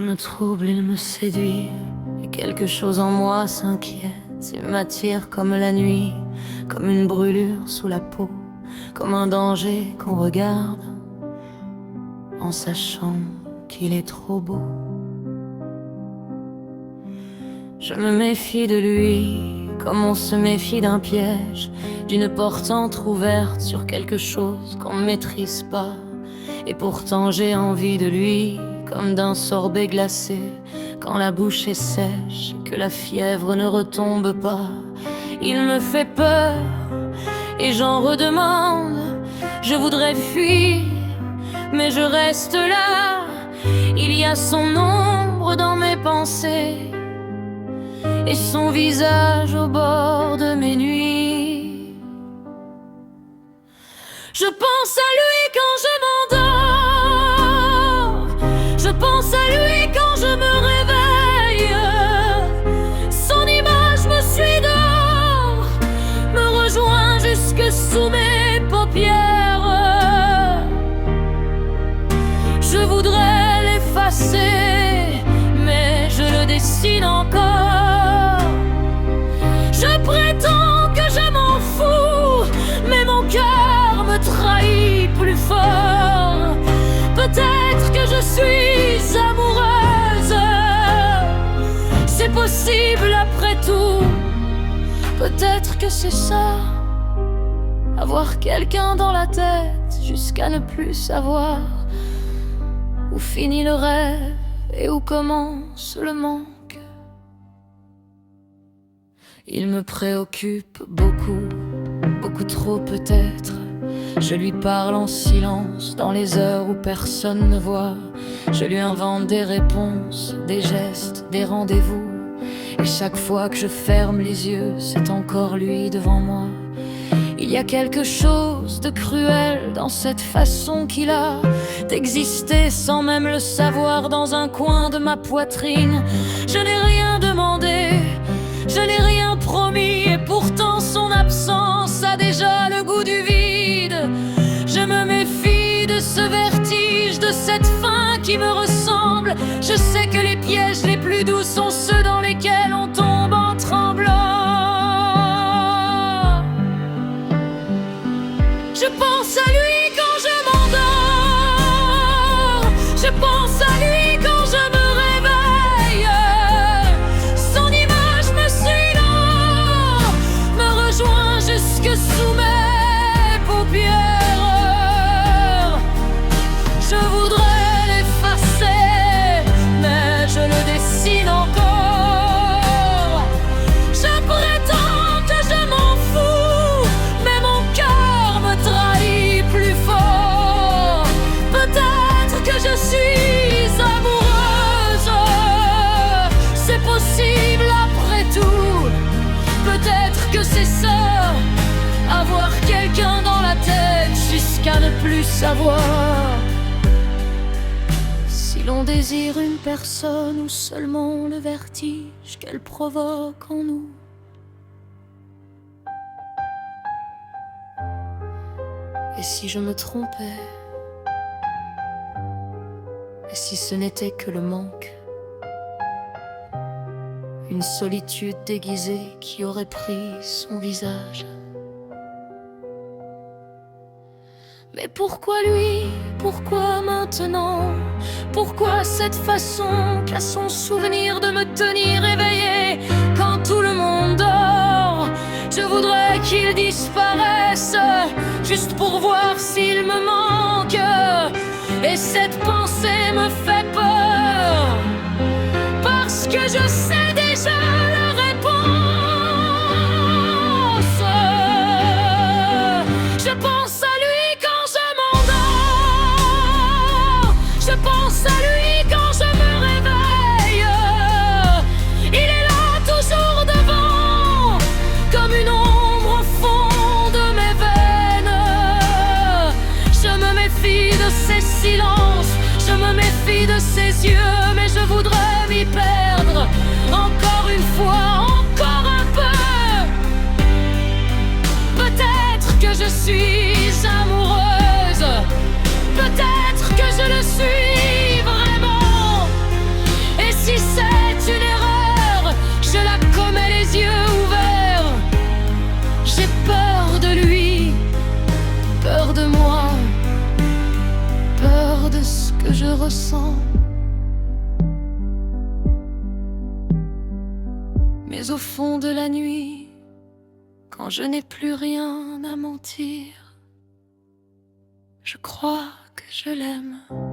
me trouble, il me séduit, et quelque chose en moi s'inquiète. Il m'attire comme la nuit, comme une brûlure sous la peau, comme un danger qu'on regarde en sachant qu'il est trop beau. Je me méfie de lui, comme on se méfie d'un piège, d'une porte entrouverte sur quelque chose qu'on ne maîtrise pas. Et pourtant j'ai envie de lui, comme d'un sorbet glacé, quand la bouche est sèche, que la fièvre ne retombe pas. Il me fait peur, et j'en redemande. Je voudrais fuir, mais je reste là. Il y a son ombre dans mes pensées, et son visage au bord de mes nuits. Je pense à lui quand je m'endors, je pense à lui quand je me réveille. Son image me suit dehors, me rejoint jusque sous mes paupières. Je voudrais l'effacer, mais je le dessine encore. Je prétends que je m'en fous, mais mon cœur me trahit plus fort. Peut-être que je suis amoureuse, c'est possible après tout. Peut-être que c'est ça, avoir quelqu'un dans la tête jusqu'à ne plus savoir où finit le rêve et où commence le manque. Il me préoccupe beaucoup, beaucoup trop peut-être. Je lui parle en silence dans les heures où personne ne voit. Je lui invente des réponses, des gestes, des rendez-vous. Et chaque fois que je ferme les yeux, c'est encore lui devant moi. Il y a quelque chose de cruel dans cette façon qu'il a d'exister sans même le savoir dans un coin de ma poitrine. Je n'ai rien demandé, je n'ai rien promis, et pourtant son absence a déjà le goût du vide. Je me méfie de ce vertige, de cette faim qui me ressemble. Je sais que les pièges les plus doux sont ceux dans lesquels on tombe en tremblant. Je pense à lui quand je m'endors, je pense à lui quand je me réveille. Son image me suit là, me rejoint jusque sous mes paupières. Je voudrais l'effacer, mais je le dessine encore. Je prétends que je m'en fous, mais mon cœur me trahit plus fort. Peut-être que je suis amoureuse, c'est possible après tout. Peut-être que c'est ça, avoir quelqu'un dans la tête jusqu'à ne plus savoir si l'on désire une personne ou seulement le vertige qu'elle provoque en nous. Et si je me trompais, et si ce n'était que le manque, une solitude déguisée qui aurait pris son visage. Mais pourquoi lui? Pourquoi maintenant? Pourquoi cette façon qu'a son souvenir de me tenir éveillé quand tout le monde dort? Je voudrais qu'il disparaisse, juste pour voir s'il me manque. Et cette pensée me fait peur, parce que je sais déjà la réponse. Je pense à lui quand je m'endors, je pense à lui quand je me réveille. Il est là toujours devant, comme une ombre au fond de mes veines. Je me méfie de ses silences, je me méfie de ses yeux, mais je voudrais m'y perdre encore une fois, encore un peu. Peut-être que je suis amoureuse, peut-être que je le suis vraiment. ressens. Mais au fond de la nuit, quand je n'ai plus rien à mentir, je crois que je l'aime.